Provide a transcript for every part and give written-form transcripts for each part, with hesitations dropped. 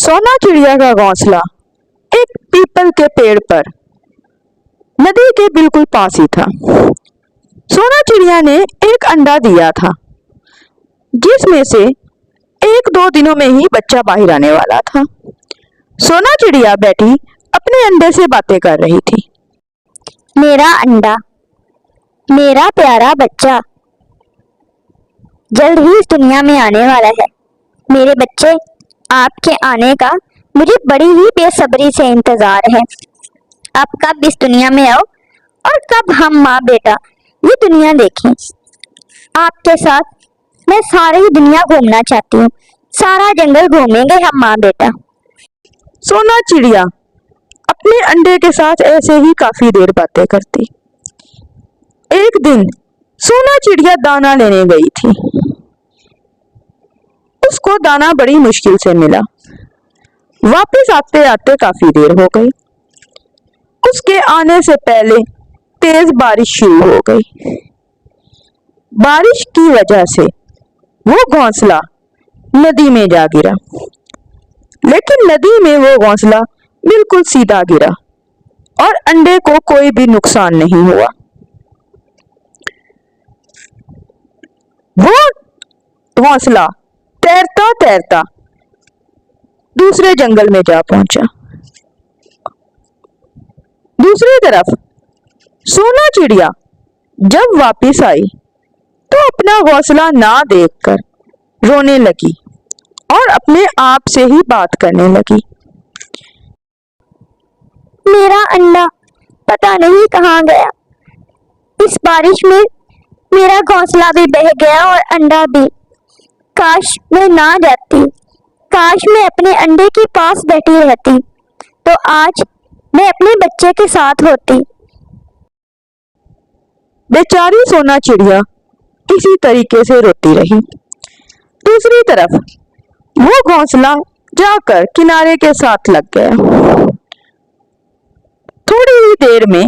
सोना चिड़िया का घोंसला एक पीपल के पेड़ पर नदी के बिल्कुल पास ही था। सोना चिड़िया ने एक अंडा दिया था, जिसमें से एक दो दिनों में ही बच्चा बाहर आने वाला था। सोना चिड़िया बैठी अपने अंडे से बातें कर रही थी। मेरा अंडा, मेरा प्यारा बच्चा जल्द ही इस दुनिया में आने वाला है। मेरे बच्चे, आपके आने का मुझे बड़ी ही बेसब्री से इंतजार है। आप कब इस दुनिया में आओ और कब हम माँ बेटा ये दुनिया देखें। आपके साथ मैं सारी दुनिया घूमना चाहती हूँ। सारा जंगल घूमेंगे हम माँ बेटा। सोना चिड़िया अपने अंडे के साथ ऐसे ही काफी देर बातें करती। एक दिन सोना चिड़िया दाना लेने गई थी। उसको दाना बड़ी मुश्किल से मिला। वापस आते आते काफी देर हो गई। उसके आने से पहले तेज बारिश शुरू हो गई। बारिश की वजह से वो घोंसला नदी में जा गिरा, लेकिन नदी में वो घोंसला बिल्कुल सीधा गिरा और अंडे को कोई भी नुकसान नहीं हुआ। वो घोंसला तैरता तैरता दूसरे जंगल में जा पहुंचा। दूसरी तरफ सोना चिड़िया जब वापस आई तो अपना घोंसला ना देखकर रोने लगी और अपने आप से ही बात करने लगी। मेरा अंडा पता नहीं कहाँ गया। इस बारिश में मेरा घोंसला भी बह गया और अंडा भी। काश मैं ना जाती, काश मैं अपने अंडे के पास बैठी रहती तो आज मैं अपने बच्चे के साथ होती। बेचारी सोना चिड़िया इसी तरीके से रोती रही। दूसरी तरफ वो घोंसला जाकर किनारे के साथ लग गया। थोड़ी ही देर में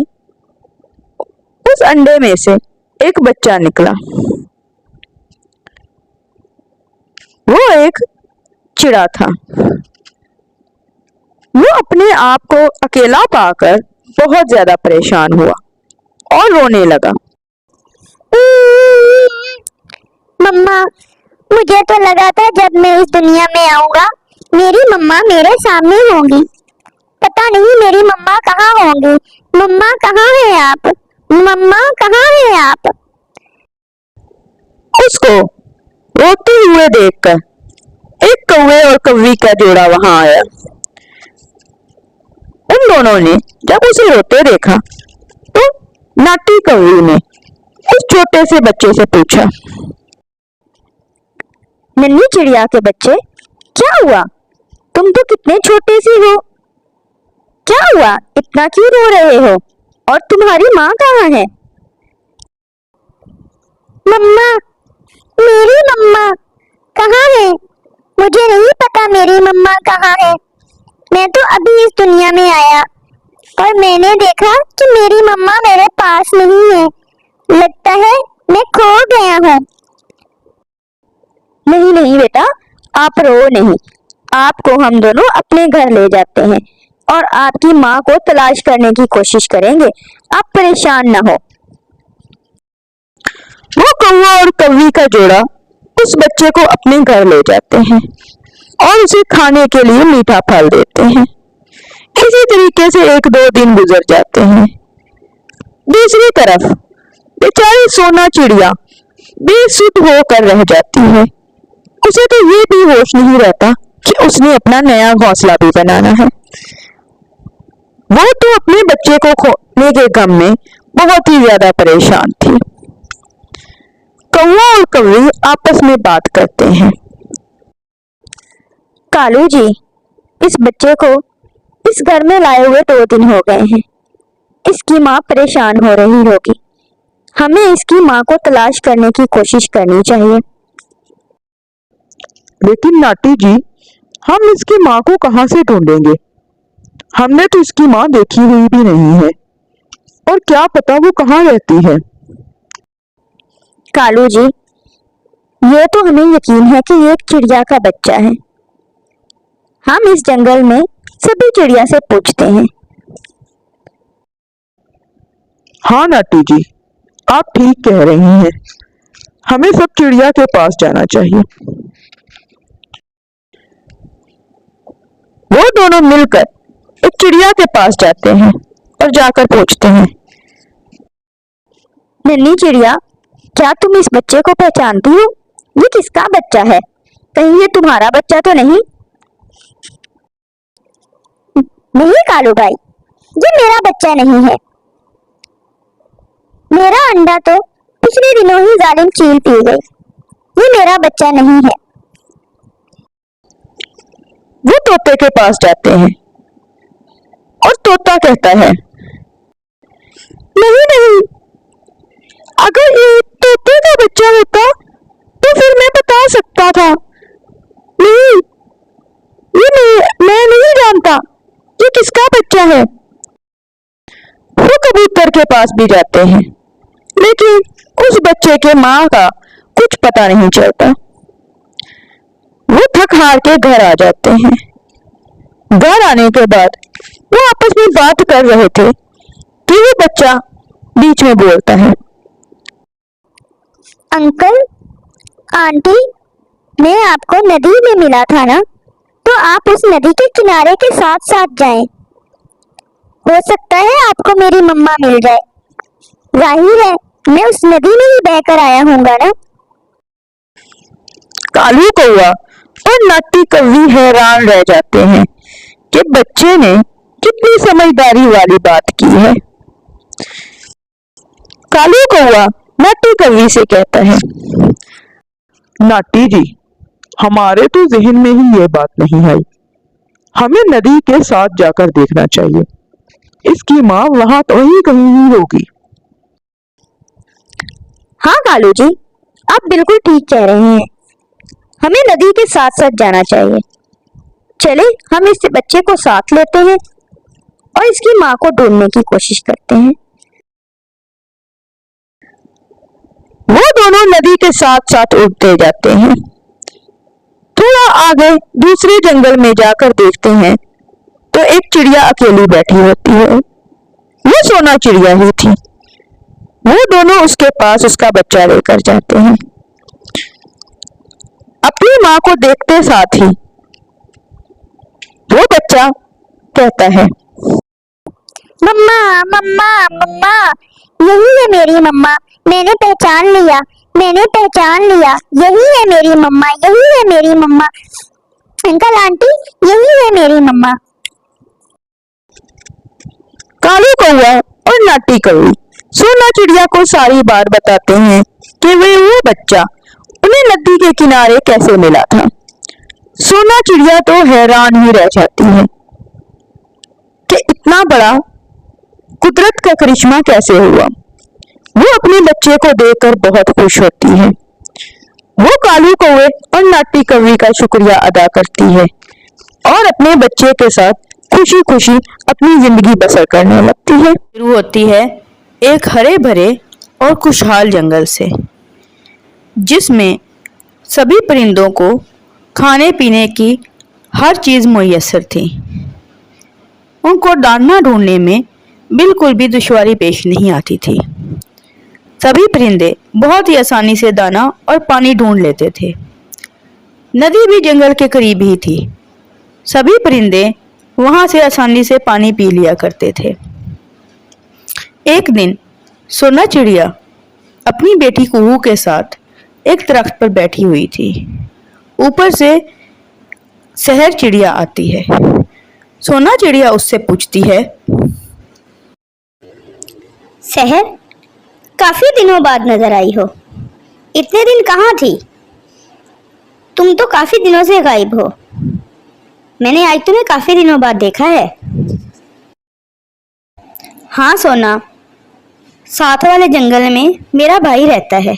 उस अंडे में से एक बच्चा निकला। वो एक चिड़ा था। वो अपने आप को अकेला पाकर बहुत ज्यादा परेशान हुआ और रोने लगा। मम्मा, मुझे तो लगा था जब मैं इस दुनिया में आऊंगा मेरी मम्मा मेरे सामने होंगी। पता नहीं मेरी मम्मा कहाँ होंगी। मम्मा कहाँ है आप? मम्मा कहाँ है आप? उसको रोते हुए देखकर एक कौवे और कौवी का जोड़ा वहां आया। उन दोनों ने जब उसे रोते देखा तो नाटी कौवी ने उस छोटे से बच्चे से पूछा, नन्ही चिड़िया के बच्चे, क्या हुआ? तुम तो कितने छोटे से हो। क्या हुआ? इतना क्यों रो रहे हो? और तुम्हारी माँ कहाँ है? मम्मा, मेरी मम्मा कहाँ है? मुझे नहीं पता मेरी मम्मा कहाँ है। मैं तो अभी इस दुनिया में आया और मैंने देखा कि मेरी मम्मा मेरे पास नहीं है। लगता है मैं खो गया हूँ। नहीं नहीं बेटा, आप रो नहीं। आपको हम दोनों अपने घर ले जाते हैं और आपकी माँ को तलाश करने की कोशिश करेंगे। आप परेशान ना हो। वो कौवा और कौवी का जोड़ा उस बच्चे को अपने घर ले जाते हैं और उसे खाने के लिए मीठा फल देते हैं। इसी तरीके से एक दो दिन गुजर जाते हैं। दूसरी तरफ बेचारी सोना चिड़िया बेसुध होकर रह जाती है। उसे तो ये भी होश नहीं रहता कि उसने अपना नया घोंसला भी बनाना है। वो तो अपने बच्चे को खोने के गम में बहुत ही ज्यादा परेशान थी। कौवा और कौवी आपस में बात करते हैं। कालू जी, इस बच्चे को इस घर में लाए हुए 2 दिन हो गए हैं। इसकी माँ परेशान हो रही होगी। हमें इसकी माँ को तलाश करने की कोशिश करनी चाहिए। लेकिन नाटी जी, हम इसकी माँ को कहाँ से ढूंढेंगे? हमने तो इसकी माँ देखी हुई भी नहीं है और क्या पता वो कहाँ रहती है। कालू जी, ये तो हमें यकीन है कि ये एक चिड़िया का बच्चा है। हम इस जंगल में सभी चिड़िया से पूछते हैं। हाँ नाटी जी, आप ठीक कह रही हैं। हमें सब चिड़िया के पास जाना चाहिए। वो दोनों मिलकर एक चिड़िया के पास जाते हैं और जाकर पूछते हैं, नन्ही चिड़िया, क्या तुम इस बच्चे को पहचानती हो? ये किसका बच्चा है? कहीं ये तुम्हारा बच्चा तो नहीं? नहीं कालू भाई, ये मेरा बच्चा नहीं है। मेरा अंडा तो पिछले दिनों ही जालिम चील पी गई। ये मेरा बच्चा नहीं है। वो तोते के पास जाते हैं और तोता कहता है, नहीं नहीं, अगर ये तोते का बच्चा होता तो फिर मैं बता सकता था। नहीं, ये नहीं, मैं नहीं जानता ये किसका बच्चा है। वो कबूतर के पास भी जाते हैं, लेकिन उस बच्चे के माँ का कुछ पता नहीं चलता। वो थक हार के घर आ जाते हैं। घर आने के बाद वो आपस में बात कर रहे थे कि वो बच्चा बीच में बोलता है, अंकल आंटी, मैं आपको नदी में मिला था ना, तो आप उस नदी के किनारे के साथ साथ जाएं। हो सकता है आपको मेरी मम्मा मिल जाए। जाहिर है मैं उस नदी में ही बहकर आया हूँगा ना। कालू कौवा और नाटी कौवी हैरान रह जाते हैं कि बच्चे ने कितनी समझदारी वाली बात की है। कालू कौवा नाटी कौवी से कहता है, नाटी जी, हमारे तो जहन में ही ये बात नहीं आई। हमें नदी के साथ जाकर देखना चाहिए। इसकी माँ वहां तो ही कहीं ही होगी। हाँ कालू जी, आप बिल्कुल ठीक कह रहे हैं। हमें नदी के साथ साथ जाना चाहिए। चले हम इस बच्चे को साथ लेते हैं और इसकी माँ को ढूंढने की कोशिश करते हैं। वो दोनों नदी के साथ साथ उड़ते जाते हैं। थोड़ा आगे दूसरे जंगल में जाकर देखते हैं तो एक चिड़िया अकेली बैठी होती है। वो सोना चिड़िया ही थी। वो दोनों उसके पास उसका बच्चा लेकर जाते हैं। अपनी माँ को देखते साथ ही वो बच्चा कहता है, मम्मा मम्मा मम्मा, यही है मेरी मम्मा। मैंने पहचान लिया, मैंने पहचान लिया। यही है मेरी मम्मा, यही है मेरी मम्मा। अंकल आंटी, यही है मेरी मम्मा। कालू कौवा और नाटी कौवी सोना चिड़िया को सारी बात बताते हैं कि वो बच्चा उन्हें नदी के किनारे कैसे मिला था। सोना चिड़िया तो हैरान ही रह जाती है कि इतना बड़ा कुदरत का करिश्मा कैसे हुआ। वो अपने बच्चे को देखकर बहुत खुश होती है। वो कालू कौवे और नाटी कौवी का शुक्रिया अदा करती है और अपने बच्चे के साथ खुशी खुशी अपनी जिंदगी बसर करने लगती है। शुरू होती है एक हरे भरे और खुशहाल जंगल से, जिसमें सभी परिंदों को खाने पीने की हर चीज मुयस्सर थी। उनको दाना ढूंढने में बिल्कुल भी दुश्वारी पेश नहीं आती थी। सभी परिंदे बहुत ही आसानी से दाना और पानी ढूंढ लेते थे। नदी भी जंगल के करीब ही थी। सभी परिंदे वहां से आसानी से पानी पी लिया करते थे। एक दिन सोना चिड़िया अपनी बेटी कुहू के साथ एक दरख्त पर बैठी हुई थी। ऊपर से सहर चिड़िया आती है। सोना चिड़िया उससे पूछती है, सहर, काफी दिनों बाद नजर आई हो। इतने दिन कहाँ थी? तुम तो काफी दिनों से गायब हो। मैंने आज तुम्हें काफी दिनों बाद देखा है। हाँ सोना, साथ वाले जंगल में मेरा भाई रहता है।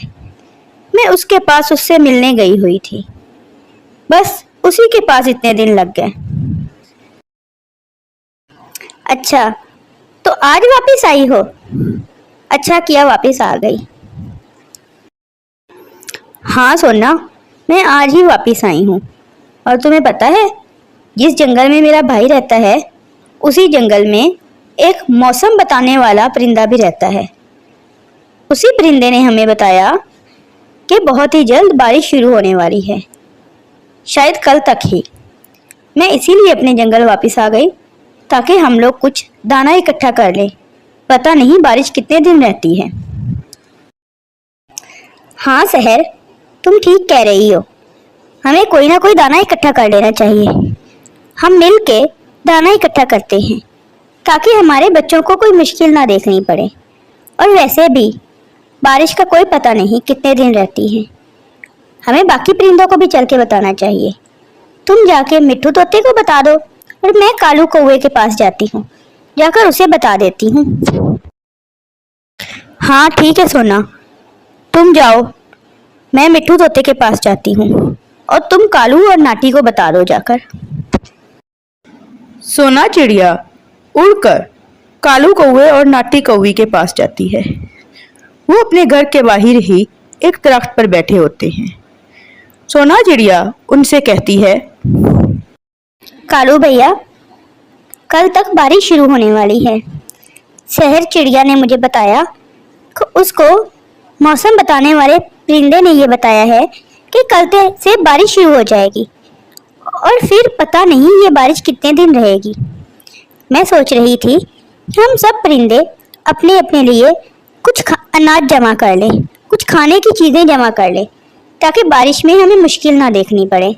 मैं उसके पास उससे मिलने गई हुई थी। बस उसी के पास इतने दिन लग गए। अच्छा, तो आज वापस आई हो? अच्छा किया वापस आ गई। हाँ सोना, मैं आज ही वापस आई हूँ। और तुम्हें पता है, जिस जंगल में मेरा भाई रहता है उसी जंगल में एक मौसम बताने वाला परिंदा भी रहता है। उसी परिंदे ने हमें बताया कि बहुत ही जल्द बारिश शुरू होने वाली है, शायद कल तक ही। मैं इसीलिए अपने जंगल वापस आ गई ताकि हम लोग कुछ दाना इकट्ठा कर लें। पता नहीं बारिश कितने दिन रहती है। हाँ सहर, तुम ठीक कह रही हो। हमें कोई ना कोई दाना इकट्ठा कर लेना चाहिए। हम मिल के दाना इकट्ठा करते हैं ताकि हमारे बच्चों को कोई मुश्किल ना देखनी पड़े। और वैसे भी बारिश का कोई पता नहीं कितने दिन रहती है। हमें बाकी परिंदों को भी चल के बताना चाहिए। तुम जाके मिट्ठू तोते को बता दो और मैं कालू कौवे के पास जाती हूँ, जाकर उसे बता देती हूँ। हाँ ठीक है सोना, तुम जाओ, मैं मिट्ठू तोते के पास जाती हूँ और तुम कालू और नाटी को बता दो जाकर। सोना चिड़िया उड़कर कालू कौवे और नाटी कौवी के पास जाती है। वो अपने घर के बाहर ही एक दरख्त पर बैठे होते हैं। सोना चिड़िया उनसे कहती है, कालू भैया, कल तक बारिश शुरू होने वाली है। शहर चिड़िया ने मुझे बताया कि उसको मौसम बताने वाले परिंदे ने ये बताया है कि कल से बारिश शुरू हो जाएगी और फिर पता नहीं ये बारिश कितने दिन रहेगी। मैं सोच रही थी हम सब परिंदे अपने अपने लिए कुछ अनाज जमा कर लें, कुछ खाने की चीज़ें जमा कर लें ताकि बारिश में हमें मुश्किल ना देखनी पड़े।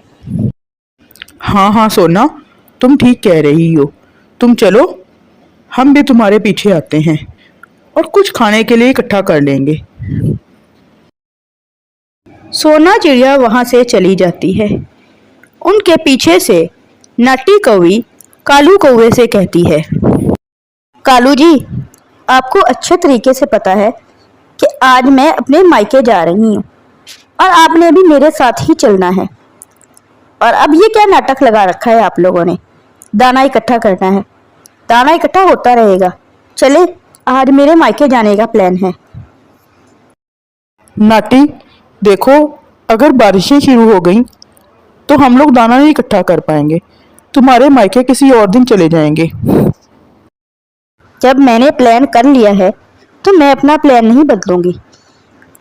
हाँ हाँ सोना, तुम ठीक कह रही हो। तुम चलो, हम भी तुम्हारे पीछे आते हैं और कुछ खाने के लिए इकट्ठा कर लेंगे। सोना चिड़िया वहां से चली जाती है। उनके पीछे से नाटी कौवी कालू कौवे से कहती है, कालू जी, आपको अच्छे तरीके से पता है कि आज मैं अपने मायके जा रही हूँ और आपने भी मेरे साथ ही चलना है। और अब ये क्या नाटक लगा रखा है आप लोगों ने? दाना इकट्ठा करना है, दाना इकट्ठा होता रहेगा। चले, आज मेरे मायके जाने का प्लान है। नाटी, देखो, अगर बारिशें शुरू हो गई तो हम लोग दाना नहीं इकट्ठा कर पाएंगे। तुम्हारे मायके किसी और दिन चले जाएंगे। जब मैंने प्लान कर लिया है तो मैं अपना प्लान नहीं बदलूंगी।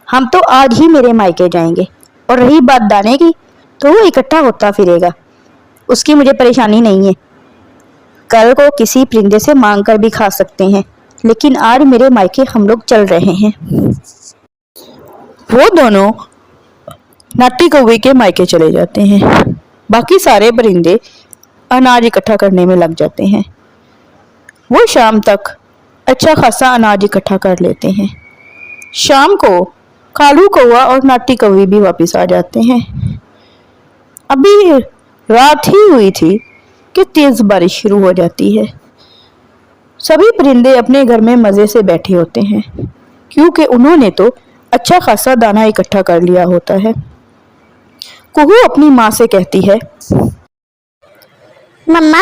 हम तो आज ही मेरे मायके जाएंगे। और रही बात दाने की, तो वो इकट्ठा होता फिरेगा, उसकी मुझे परेशानी नहीं है। कल को किसी परिंदे से मांग कर भी खा सकते हैं, लेकिन आज मेरे मायके हम लोग चल रहे हैं। वो दोनों नाटी कौवे के मायके चले जाते हैं। बाकी सारे परिंदे अनाज इकट्ठा करने में लग जाते हैं। वो शाम तक अच्छा खासा अनाज इकट्ठा कर लेते हैं। शाम को कालू कौवा और नाटी कौवी भी वापस आ जाते हैं। अभी रात ही हुई थी कि तेज बारिश शुरू हो जाती है। सभी परिंदे अपने घर में मजे से बैठे होते हैं क्योंकि उन्होंने तो अच्छा खासा दाना इकट्ठा कर लिया होता है। कुहू अपनी माँ से कहती है, मम्मा,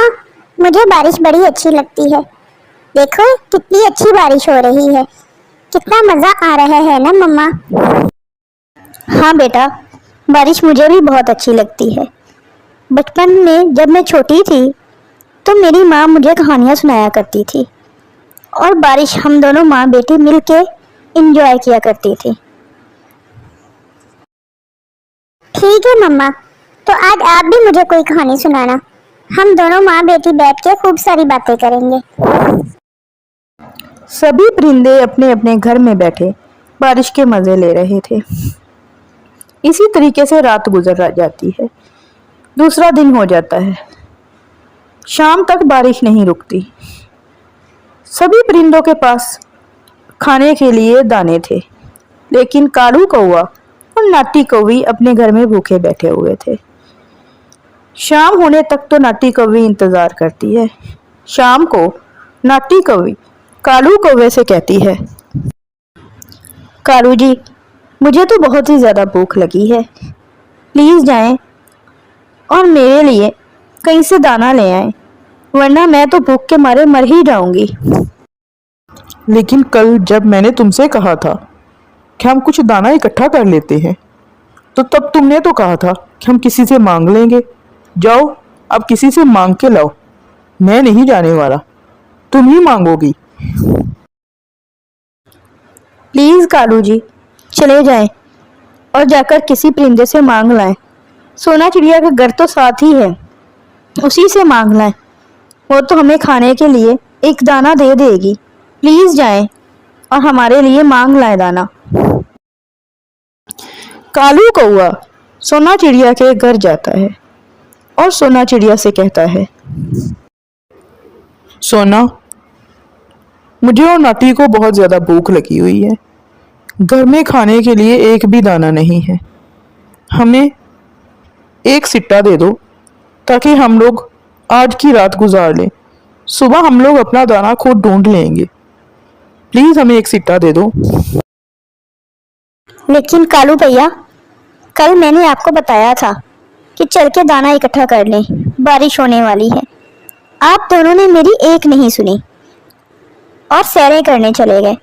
मुझे बारिश बड़ी अच्छी लगती है। देखो कितनी अच्छी बारिश हो रही है, कितना मजा आ रहा है ना मम्मा। हाँ बेटा, बारिश मुझे भी बहुत अच्छी लगती है। बचपन में जब मैं छोटी थी तो मेरी माँ मुझे कहानियाँ सुनाया करती थी और बारिश हम दोनों माँ बेटी मिलके एंजॉय किया करती थी। ठीक है मम्मा, तो आज आप भी मुझे कोई कहानी सुनाना। हम दोनों माँ बेटी बैठ के खूब सारी बातें करेंगे। सभी परिंदे अपने अपने घर में बैठे बारिश के मजे ले रहे थे। इसी तरीके से रात गुजर जाती है। दूसरा दिन हो जाता है। शाम तक बारिश नहीं रुकती। सभी परिंदों के पास खाने के लिए दाने थे, लेकिन कालू कौवा और नाटी कौवी अपने घर में भूखे बैठे हुए थे। शाम होने तक तो नाटी कौवी इंतजार करती है। शाम को नाटी कौवी कालू कौवे से कहती है, कालू जी, मुझे तो बहुत ही ज़्यादा भूख लगी है। प्लीज़ जाएं और मेरे लिए कहीं से दाना ले आएं, वरना मैं तो भूख के मारे मर ही जाऊंगी। लेकिन कल जब मैंने तुमसे कहा था कि हम कुछ दाना इकट्ठा कर लेते हैं, तो तब तुमने तो कहा था कि हम किसी से मांग लेंगे। जाओ, अब किसी से मांग के लाओ। मैं नहीं जाने वाला, तुम ही मांगोगी। प्लीज कालू जी, चले जाएं और जाकर किसी परिंदे से मांग लाएं। सोना चिड़िया का घर तो साथ ही है, उसी से मांग लाएं। वो तो हमें खाने के लिए एक दाना दे देगी। प्लीज जाएं और हमारे लिए मांग लाएं दाना। कालू कौआ सोना चिड़िया के घर जाता है और सोना चिड़िया से कहता है, सोना, मुझे और नाटी को बहुत ज्यादा भूख लगी हुई है। घर में खाने के लिए एक भी दाना नहीं है। हमें एक सिट्टा दे दो ताकि हम लोग आज की रात गुजार लें। सुबह हम लोग अपना दाना खुद ढूंढ लेंगे। प्लीज हमें एक सिट्टा दे दो। लेकिन कालू भैया, कल मैंने आपको बताया था कि चल के दाना इकट्ठा कर लें, बारिश होने वाली है। आप दोनों ने मेरी एक नहीं सुनी और सैरें करने चले गए।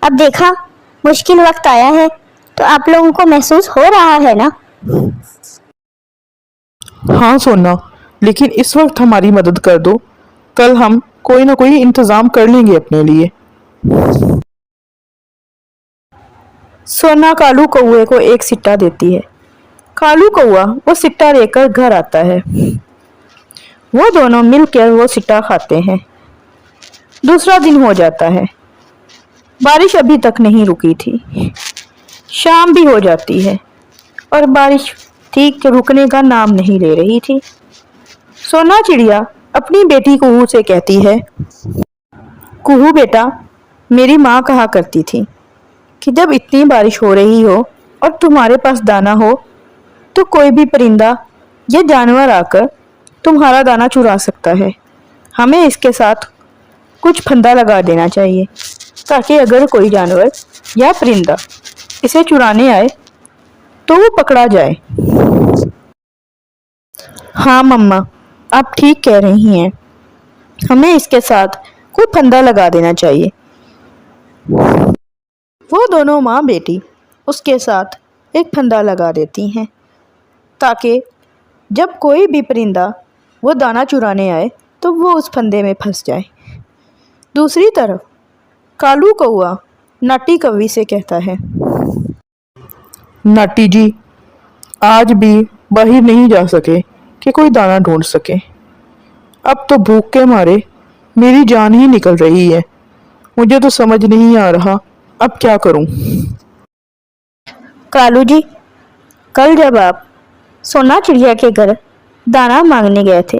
अब देखा मुश्किल वक्त आया है तो आप लोगों को महसूस हो रहा है ना। हाँ सोना, लेकिन इस वक्त हमारी मदद कर दो। कल हम कोई ना कोई इंतजाम कर लेंगे अपने लिए। सोना कालू कौए को एक सिट्टा देती है। कालू कौआ वो सिट्टा लेकर घर आता है। वो दोनों मिलकर वो सिट्टा खाते हैं। दूसरा दिन हो जाता है। बारिश अभी तक नहीं रुकी थी। शाम भी हो जाती है और बारिश ठीक रुकने का नाम नहीं ले रही थी। सोना चिड़िया अपनी बेटी कुहू से कहती है, कुहू बेटा, मेरी माँ कहा करती थी कि जब इतनी बारिश हो रही हो और तुम्हारे पास दाना हो तो कोई भी परिंदा या जानवर आकर तुम्हारा दाना चुरा सकता है। हमें इसके साथ कुछ फंदा लगा देना चाहिए ताकि अगर कोई जानवर या परिंदा इसे चुराने आए तो वो पकड़ा जाए। हाँ मम्मा, आप ठीक कह रही हैं। हमें इसके साथ कोई फंदा लगा देना चाहिए। वो दोनों माँ बेटी उसके साथ एक फंदा लगा देती हैं ताकि जब कोई भी परिंदा वो दाना चुराने आए तो वो उस फंदे में फंस जाए। दूसरी तरफ कालू कौआ नाटी कौवी से कहता है, नाटी जी, आज भी बाहर नहीं जा सके कि कोई दाना ढूंढ सके। अब तो भूख के मारे मेरी जान ही निकल रही है। मुझे तो समझ नहीं आ रहा अब क्या करूं। कालू जी, कल जब आप सोना चिड़िया के घर दाना मांगने गए थे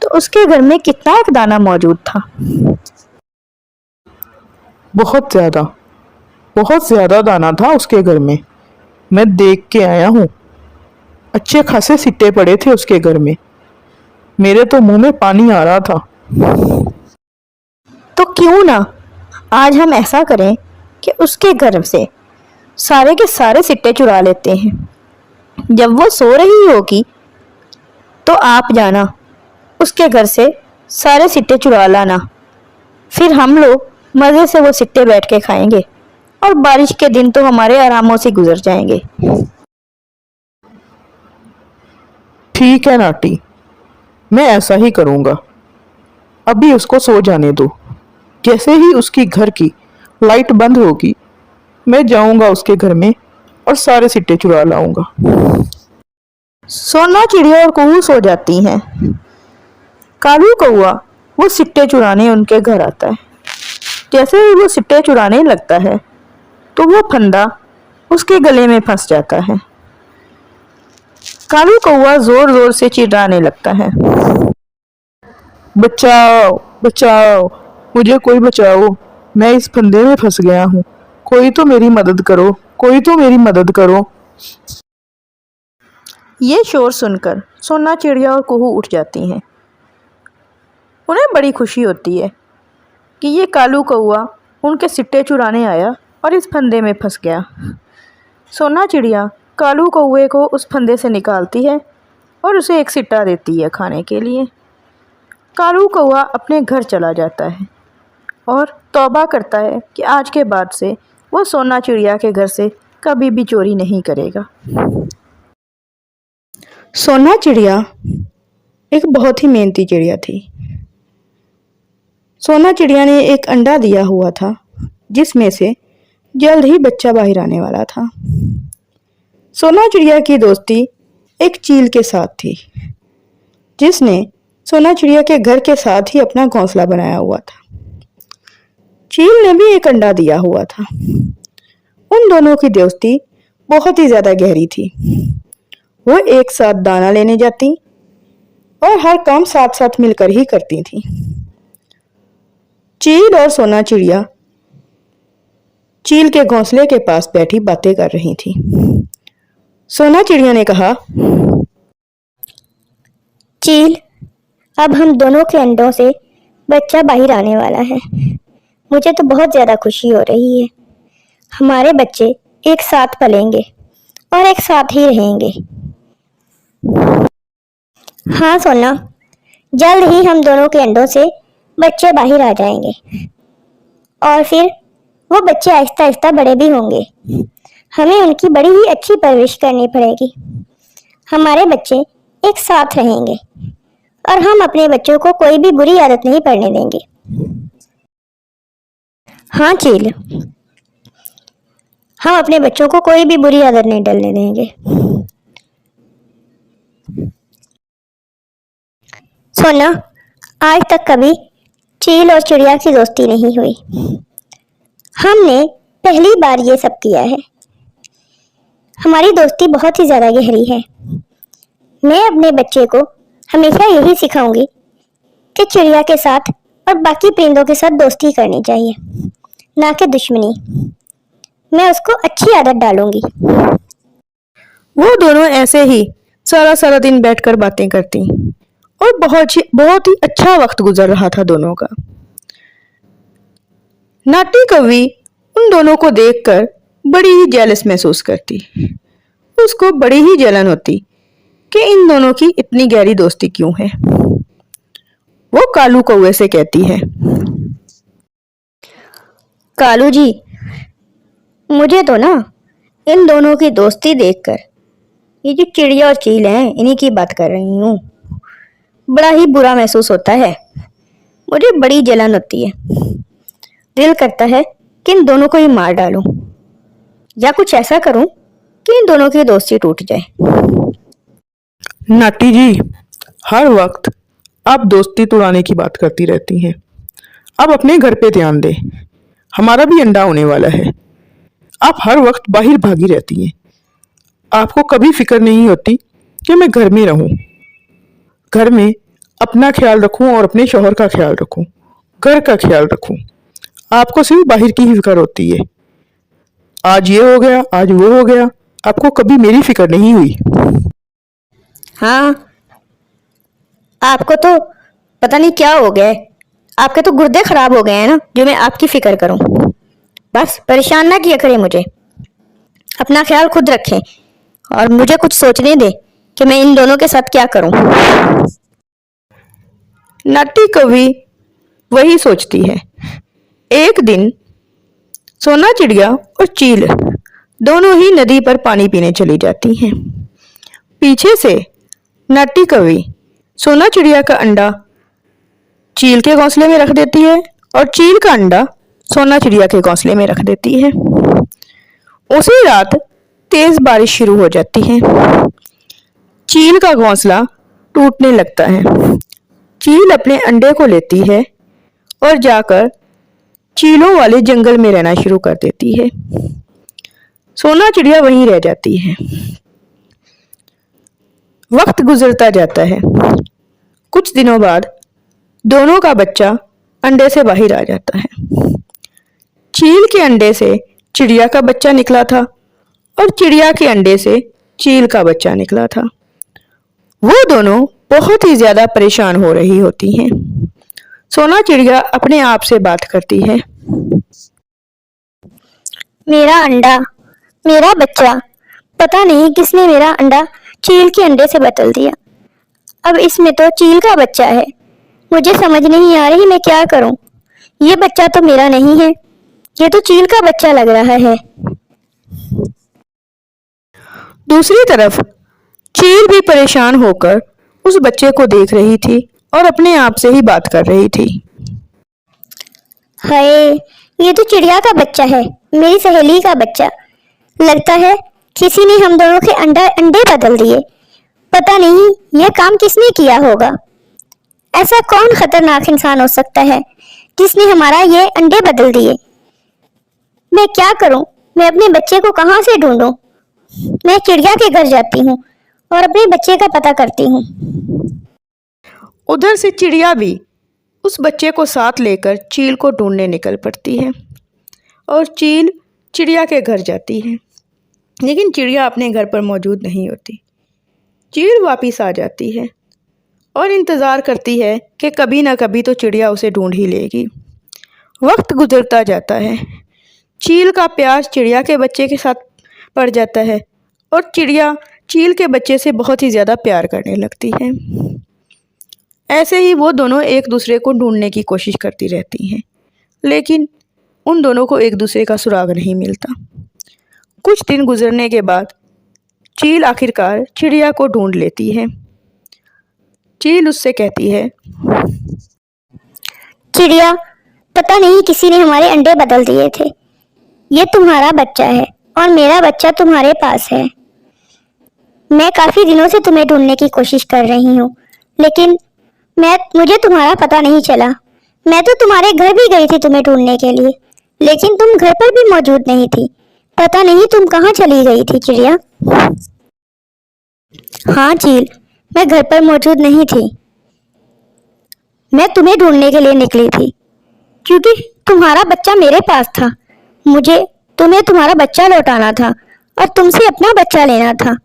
तो उसके घर में कितना एक दाना मौजूद था? बहुत ज्यादा दाना था उसके घर में। मैं देख के आया हूँ। अच्छे खासे सिट्टे पड़े थे उसके घर में। मेरे तो मुंह में पानी आ रहा था। तो क्यों ना आज हम ऐसा करें कि उसके घर से सारे के सारे सिट्टे चुरा लेते हैं। जब वो सो रही होगी तो आप जाना उसके घर से सारे सिट्टे चुरा लाना। फिर हम लोग मज़े से वो सिट्टे बैठ के खाएंगे और बारिश के दिन तो हमारे आरामों से गुजर जाएंगे। ठीक है नाटी, मैं ऐसा ही करूँगा। अभी उसको सो जाने दो। जैसे ही उसकी घर की लाइट बंद होगी मैं जाऊंगा उसके घर में और सारे सिट्टे चुरा लाऊंगा। सोना चिड़िया और कुहू सो जाती हैं। कालू कौआ वो सिट्टे चुराने उनके घर आता है। जैसे ही वो सिट्टे चुराने लगता है तो वो फंदा उसके गले में फंस जाता है। कालू कौआ जोर जोर से चिल्लाने लगता है, बचाओ बचाओ, मुझे कोई बचाओ। मैं इस फंदे में फंस गया हूँ। कोई तो मेरी मदद करो, कोई तो मेरी मदद करो। ये शोर सुनकर सोना चिड़िया और कुहू उठ जाती हैं। उन्हें बड़ी खुशी होती है कि ये कालू कौआ उनके सिट्टे चुराने आया और इस फंदे में फंस गया। सोना चिड़िया कालू कौए को उस फंदे से निकालती है और उसे एक सिट्टा देती है खाने के लिए। कालू कौआ अपने घर चला जाता है और तौबा करता है कि आज के बाद से वो सोना चिड़िया के घर से कभी भी चोरी नहीं करेगा। सोना चिड़िया एक बहुत ही मेहनती चिड़िया थी। सोना चिड़िया ने एक अंडा दिया हुआ था जिसमें से जल्द ही बच्चा बाहर आने वाला था। सोना चिड़िया की दोस्ती एक चील के साथ थी जिसने सोना चिड़िया के घर के साथ ही अपना घोंसला बनाया हुआ था। चील ने भी एक अंडा दिया हुआ था। उन दोनों की दोस्ती बहुत ही ज्यादा गहरी थी। वो एक साथ दाना लेने जाती और हर काम साथ साथ मिलकर ही करती थी। चील और सोना चिड़िया चील के घोंसले के पास बैठी बातें कर रही थी। सोना चिड़िया ने कहा, चील, अब हम दोनों के अंडों से बच्चा बाहर आने वाला है। मुझे तो बहुत ज्यादा खुशी हो रही है। हमारे बच्चे एक साथ पलेंगे और एक साथ ही रहेंगे। हाँ सोना, जल्द ही हम दोनों के अंडों से बच्चे बाहर आ जाएंगे और फिर वो बच्चे आहिस्ता आहिस्ता बड़े भी होंगे। हमें उनकी बड़ी ही अच्छी परवरिश करनी पड़ेगी। हमारे बच्चे एक साथ रहेंगे और हम अपने बच्चों को कोई भी बुरी आदत नहीं पड़ने देंगे। हाँ चील, हम अपने बच्चों को कोई भी बुरी आदत नहीं डलने देंगे। सोना, आज तक कभी चील और चिड़िया की दोस्ती नहीं हुई। हमने पहली बार ये सब किया है। हमारी दोस्ती बहुत ही ज्यादा गहरी है। मैं अपने बच्चे को हमेशा यही सिखाऊंगी कि चिड़िया के साथ और बाकी परिंदों के साथ दोस्ती करनी चाहिए, ना कि दुश्मनी। मैं उसको अच्छी आदत डालूंगी। वो दोनों ऐसे ही सारा सारा दिन बैठकर बातें करती और बहुत ही अच्छा वक्त गुजर रहा था दोनों का। नाटी कौवी उन दोनों को देखकर बड़ी ही जेलस महसूस करती। उसको बड़ी ही जलन होती कि इन दोनों की इतनी गहरी दोस्ती क्यों है। वो कालू कौवे से कहती है, कालू जी, मुझे तो ना इन दोनों की दोस्ती देखकर, ये जो चिड़िया और चील हैं इन्हीं की बात कर रही हूँ, बड़ा ही बुरा महसूस होता है। मुझे बड़ी जलन होती है। दिल करता है कि इन दोनों को ही मार डालूं या कुछ ऐसा करूं कि इन दोनों की दोस्ती टूट जाए। नाटी जी, हर वक्त आप दोस्ती तोड़ाने की बात करती रहती हैं। आप अपने घर पे ध्यान दें। हमारा भी अंडा होने वाला है। आप हर वक्त बाहर भागी रहती हैं। आपको कभी फिक्र नहीं होती कि मैं घर में रहूं, घर में अपना ख्याल रखूं और अपने शौहर का ख्याल रखूं, घर का ख्याल रखूं। आपको सिर्फ बाहर की ही फिक्र होती है। आज ये हो गया, आज वो हो गया। आपको कभी मेरी फिक्र नहीं हुई। हाँ, आपको तो पता नहीं क्या हो गया है। आपके तो गुर्दे खराब हो गए हैं ना, जो मैं आपकी फिक्र करूं। बस परेशान ना किया करें मुझे। अपना ख्याल खुद रखें और मुझे कुछ सोचने दे कि मैं इन दोनों के साथ क्या करूं। नाटी कौवी वही सोचती है। एक दिन सोना चिड़िया और चील दोनों ही नदी पर पानी पीने चली जाती हैं। पीछे से नाटी कौवी सोना चिड़िया का अंडा चील के घोंसले में रख देती है और चील का अंडा सोना चिड़िया के घोंसले में रख देती है। उसी रात तेज बारिश शुरू हो जाती है। चील का घोंसला टूटने लगता है। चील अपने अंडे को लेती है और जाकर चीलों वाले जंगल में रहना शुरू कर देती है। सोना चिड़िया वहीं रह जाती है। वक्त गुजरता जाता है। कुछ दिनों बाद दोनों का बच्चा अंडे से बाहर आ जाता है। चील के अंडे से चिड़िया का बच्चा निकला था और चिड़िया के अंडे से चील का बच्चा निकला था। वो दोनों बहुत ही ज्यादा परेशान हो रही होती हैं। सोना चिड़िया अपने आप से बात करती है, मेरा अंडा, मेरा बच्चा, पता नहीं किसने मेरा अंडा चील के अंडे से बदल दिया। अब इसमें तो चील का बच्चा है। मुझे समझ नहीं आ रही मैं क्या करूं। ये बच्चा तो मेरा नहीं है, ये तो चील का बच्चा लग रहा है। दूसरी तरफ चील भी परेशान होकर उस बच्चे को देख रही थी और अपने आप से ही बात कर रही थी। हाय, ये तो चिड़िया का बच्चा है, मेरी सहेली का बच्चा। लगता है किसी ने हम दोनों के अंडे बदल दिए। पता नहीं यह काम किसने किया होगा। ऐसा कौन खतरनाक इंसान हो सकता है जिसने हमारा ये अंडे बदल दिए। मैं क्या करूं? मैं अपने बच्चे को कहां से ढूंढूं? मैं चिड़िया के घर जाती हूँ और अपने बच्चे का पता करती हूँ। उधर से चिड़िया भी उस बच्चे को साथ लेकर चील को ढूंढने निकल पड़ती है और चील चिड़िया के घर जाती है, लेकिन चिड़िया अपने घर पर मौजूद नहीं होती। चील वापस आ जाती है और इंतज़ार करती है कि कभी ना कभी तो चिड़िया उसे ढूंढ ही लेगी। वक्त गुजरता जाता है। चील का प्यार चिड़िया के बच्चे के साथ पड़ जाता है और चिड़िया चील के बच्चे से बहुत ही ज़्यादा प्यार करने लगती है। ऐसे ही वो दोनों एक दूसरे को ढूंढने की कोशिश करती रहती हैं, लेकिन उन दोनों को एक दूसरे का सुराग नहीं मिलता। कुछ दिन गुजरने के बाद चील आखिरकार चिड़िया को ढूंढ लेती है। चील उससे कहती है, चिड़िया, पता नहीं किसी ने हमारे अंडे बदल दिए थे। ये तुम्हारा बच्चा है और मेरा बच्चा तुम्हारे पास है। मैं काफी दिनों से तुम्हें ढूंढने की कोशिश कर रही हूँ, लेकिन मुझे तुम्हारा पता नहीं चला। मैं तो तुम्हारे घर भी गई थी तुम्हें ढूंढने के लिए, लेकिन तुम घर पर भी मौजूद नहीं थी। पता नहीं तुम कहाँ चली गई थी चिड़िया। हाँ चील, मैं घर पर मौजूद नहीं थी। मैं तुम्हें ढूंढने के लिए निकली थी क्योंकि तुम्हारा बच्चा मेरे पास था। मुझे तुम्हें तुम्हारा बच्चा लौटाना था और तुमसे अपना बच्चा लेना था,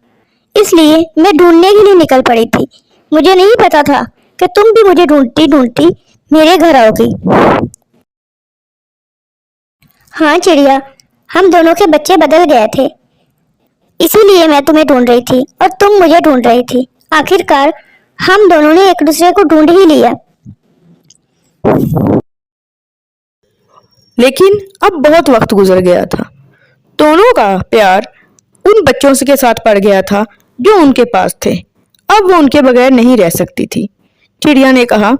इसलिए मैं ढूंढने के लिए निकल पड़ी थी। मुझे नहीं पता था कि तुम भी मुझे ढूंढती ढूंढती मेरे घर आओगी। हाँ चिड़िया, हम दोनों के बच्चे बदल गए थे, इसीलिए मैं तुम्हें ढूंढ रही थी और तुम मुझे ढूंढ रही थी। आखिरकार हम दोनों ने एक दूसरे को ढूंढ ही लिया। लेकिन अब बहुत वक्त गुजर गया था। दोनों का प्यार उन बच्चों के साथ पड़ गया था जो उनके पास थे। अब वो उनके बगैर नहीं रह सकती थी। चिड़िया ने कहा,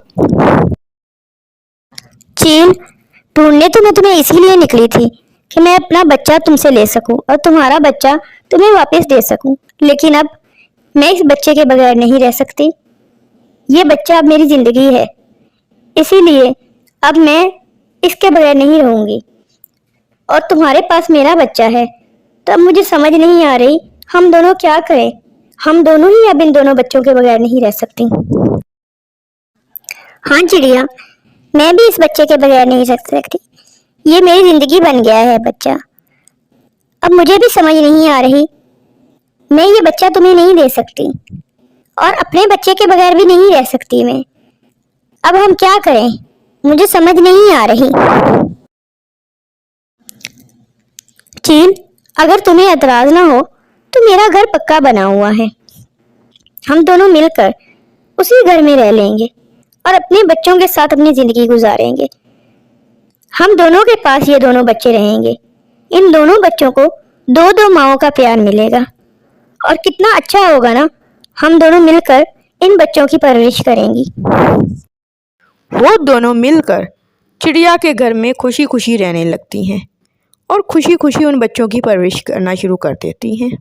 चील, ढूंढने तो मैं तुम्हें इसीलिए निकली थी कि मैं अपना बच्चा तुमसे ले सकूं और तुम्हारा बच्चा तुम्हें वापस दे सकूं। लेकिन अब मैं इस बच्चे के बगैर नहीं रह सकती। ये बच्चा अब मेरी जिंदगी है, इसीलिए अब मैं इसके बगैर नहीं रहूंगी। और तुम्हारे पास मेरा बच्चा है, तो अब मुझे समझ नहीं आ रही हम दोनों क्या करें। हम दोनों ही अब इन दोनों बच्चों के बगैर नहीं रह सकती। हाँ चिड़िया, मैं भी इस बच्चे के बगैर नहीं रह सकती। ये मेरी जिंदगी बन गया है बच्चा। अब मुझे भी समझ नहीं आ रही, मैं ये बच्चा तुम्हें नहीं दे सकती और अपने बच्चे के बगैर भी नहीं रह सकती मैं। अब हम क्या करें, मुझे समझ नहीं आ रही। चील, अगर तुम्हें एतराज ना हो तो मेरा घर पक्का बना हुआ है। हम दोनों मिलकर उसी घर में रह लेंगे और अपने बच्चों के साथ अपनी जिंदगी गुजारेंगे। हम दोनों के पास ये दोनों बच्चे रहेंगे। इन दोनों बच्चों को दो दो माओं का प्यार मिलेगा और कितना अच्छा होगा ना, हम दोनों मिलकर इन बच्चों की परवरिश करेंगी। वो दोनों मिलकर चिड़िया के घर में खुशी खुशी रहने लगती हैं और खुशी खुशी उन बच्चों की परवरिश करना शुरू कर देती हैं।